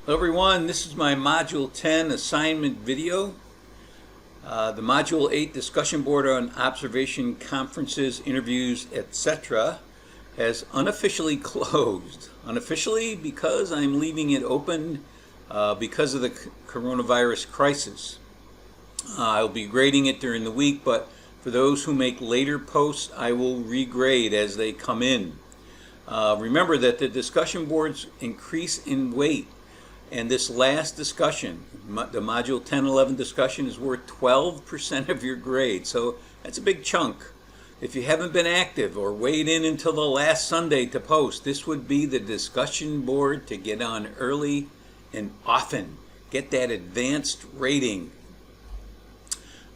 Hello everyone, this is my Module 10 assignment video. The Module 8 discussion board on observation conferences, interviews, etc. has unofficially closed. Unofficially because I'm leaving it open because of the coronavirus crisis. I'll be grading it during the week, but for those who make later posts, I will regrade as they come in. Remember that the discussion boards increase in weight. And this last discussion, the Module 10-11 discussion, is worth 12% of your grade. So that's a big chunk. If you haven't been active or weighed in until the last Sunday to post, this would be the discussion board to get on early and often. Get that advanced rating.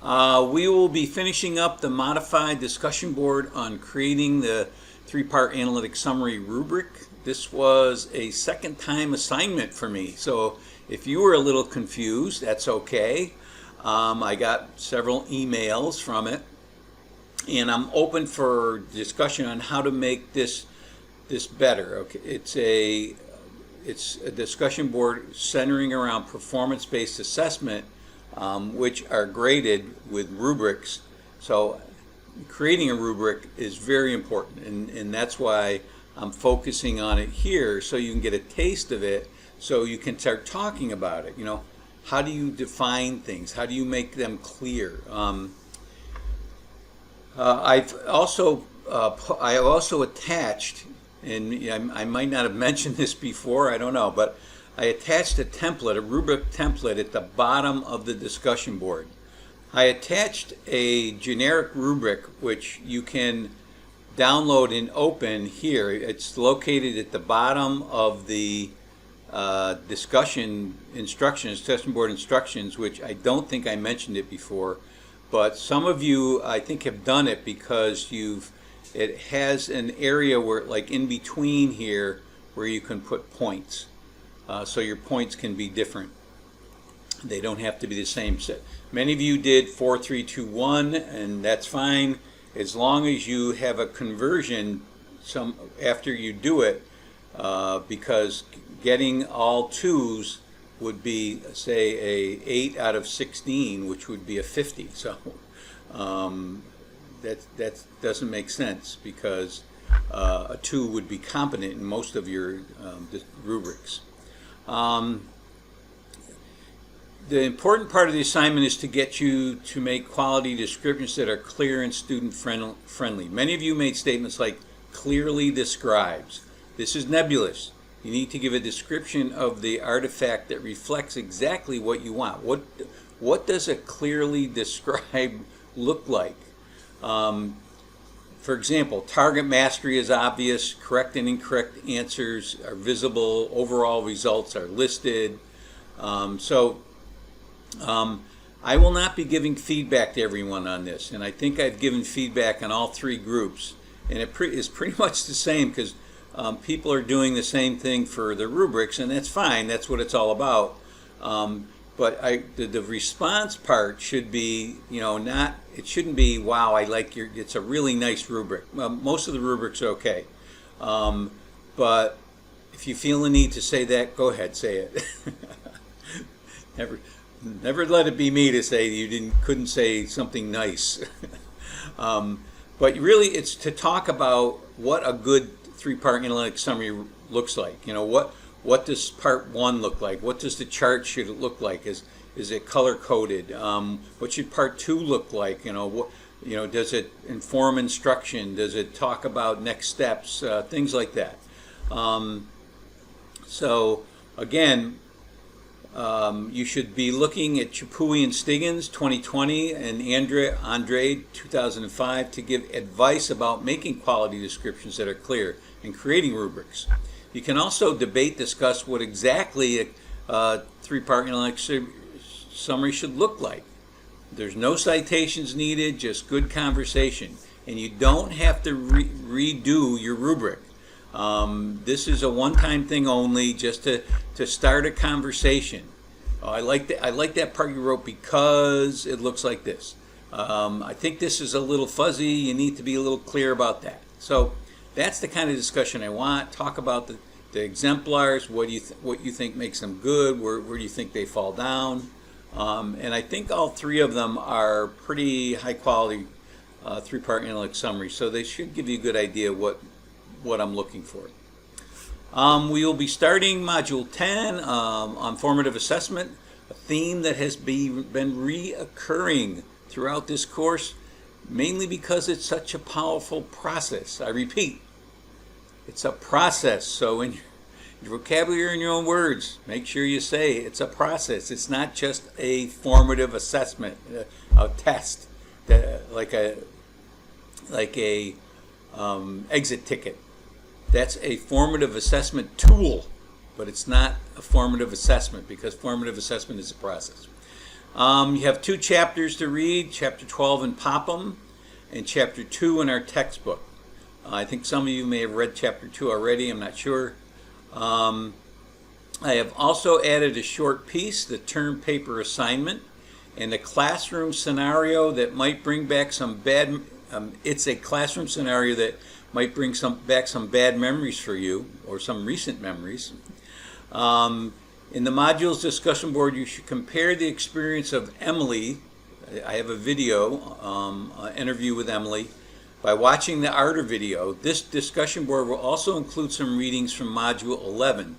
We will be finishing up the modified discussion board on creating the three-part analytic summary rubric. This was a second time assignment for me, so if you were a little confused, that's okay. I got several emails from it, and I'm open for discussion on how to make this better. Okay, it's a discussion board centering around performance-based assessment, which are graded with rubrics. So creating a rubric is very important, and that's why I'm focusing on it here, so you can get a taste of it, so you can start talking about it. You know, how do you define things? How do you make them clear? I also attached, and I might not have mentioned this before, I don't know, but I attached a template, a rubric template at the bottom of the discussion board. I attached a generic rubric which you can download and open here. It's located at the bottom of the discussion board instructions, which I don't think I mentioned it before, but some of you I think have done it because it has an area where, like in between here, where you can put points. So your points can be different. They don't have to be the same. So many of you did 4, 3, 2, 1, and that's fine, as long as you have a conversion after you do it, because getting all 2s would be, say, a 8 out of 16, which would be a 50. So that doesn't make sense, because a 2 would be competent in most of your rubrics. The important part of the assignment is to get you to make quality descriptions that are clear and student friendly. Many of you made statements like clearly describes. This is nebulous. You need to give a description of the artifact that reflects exactly what you want. What does a clearly describe look like? For example, target mastery is obvious, correct and incorrect answers are visible, overall results are listed. I will not be giving feedback to everyone on this, and I think I've given feedback on all 3 groups, and it is pretty much the same, because people are doing the same thing for the rubrics, and that's fine, that's what it's all about. But the response part should be, it shouldn't be, wow, it's a really nice rubric. Most of the rubrics are okay. But if you feel the need to say that, go ahead, say it. Never let it be me to say you couldn't say something nice. But really, it's to talk about what a good 3-part analytic summary looks like. What does part 1 look like? What does the chart should it look like? Is it color coded? What should part 2 look like? Does it inform instruction? Does it talk about next steps? Things like that. So again, you should be looking at Chapuis and Stiggins 2020 and Andre 2005 to give advice about making quality descriptions that are clear and creating rubrics. You can also discuss what exactly a 3-part analytic summary should look like. There's no citations needed, just good conversation. And you don't have to redo your rubric. This is a one-time thing only, just to start a conversation. I like that part you wrote because it looks like this. I think this is a little fuzzy. You need to be a little clear about that. So that's the kind of discussion I want. Talk about the exemplars, what you think makes them good, where do you think they fall down. And I think all three of them are pretty high quality three-part analytic summary, so they should give you a good idea what I'm looking for. We will be starting Module 10 on formative assessment, a theme that has been reoccurring throughout this course, mainly because it's such a powerful process. I repeat, it's a process. So in your vocabulary and your own words, make sure you say it's a process. It's not just a formative assessment, a test, like a exit ticket. That's a formative assessment tool, but it's not a formative assessment, because formative assessment is a process. You have 2 chapters to read, Chapter 12 in Popham and Chapter 2 in our textbook. I think some of you may have read Chapter 2 already, I'm not sure. I have also added a short piece, the term paper assignment, and a classroom scenario that might bring back some bad, it's a classroom scenario that might bring back some bad memories for you, or some recent memories. In the modules discussion board, you should compare the experience of Emily. I have a video, an interview with Emily, by watching the Arter video. This discussion board will also include some readings from Module 11.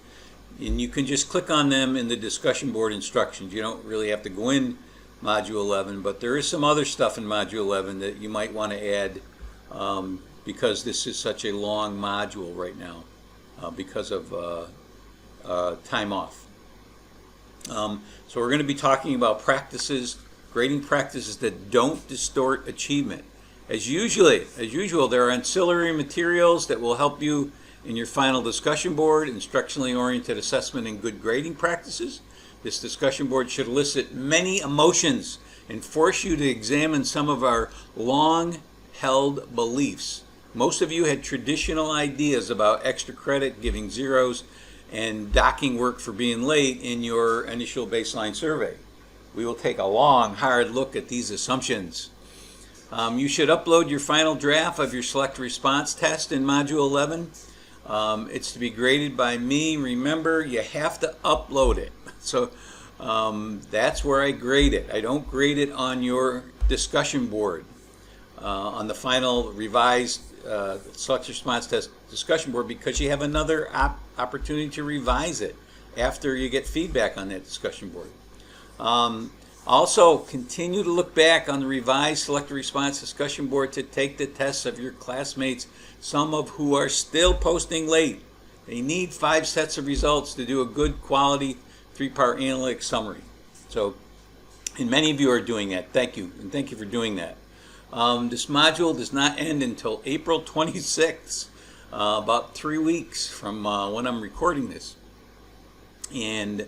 And you can just click on them in the discussion board instructions. You don't really have to go in Module 11, but there is some other stuff in Module 11 that you might want to add because this is such a long module right now because of time off. So we're going to be talking about practices, grading practices that don't distort achievement. As usual, there are ancillary materials that will help you in your final discussion board, instructionally oriented assessment and good grading practices. This discussion board should elicit many emotions and force you to examine some of our long-held beliefs. Most of you had traditional ideas about extra credit, giving zeros, and docking work for being late in your initial baseline survey. We will take a long, hard look at these assumptions. You should upload your final draft of your select response test in Module 11. It's to be graded by me. Remember, you have to upload it. So that's where I grade it. I don't grade it on your discussion board, on the final revised select response test discussion board, because you have another opportunity to revise it after you get feedback on that discussion board. Also, continue to look back on the revised selected response discussion board to take the tests of your classmates, some of who are still posting late. They need 5 sets of results to do a good quality 3-part analytic summary. So, and many of you are doing that. Thank you, and thank you for doing that. This module does not end until April 26th, about 3 weeks from when I'm recording this. And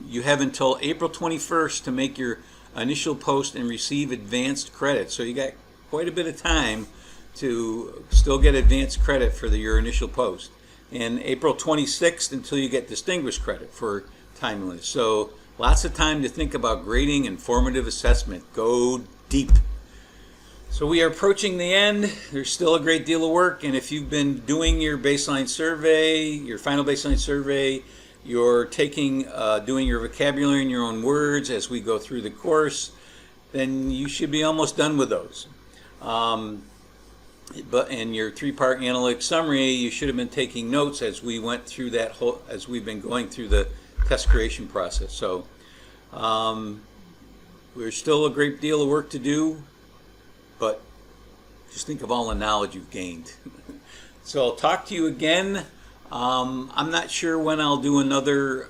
you have until April 21st to make your initial post and receive advanced credit. So you got quite a bit of time to still get advanced credit for your initial post. And April 26th until you get distinguished credit for timeliness. So lots of time to think about grading and formative assessment. Go deep. So we are approaching the end. There's still a great deal of work, and if you've been doing your baseline survey, your final baseline survey, you're doing your vocabulary in your own words as we go through the course, then you should be almost done with those. But in your 3-part analytic summary, you should have been taking notes as we went through as we've been going through the test creation process. So there's still a great deal of work to do, but just think of all the knowledge you've gained. So I'll talk to you again. I'm not sure when I'll do another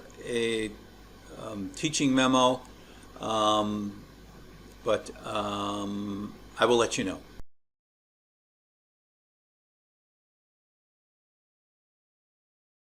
teaching memo, but I will let you know.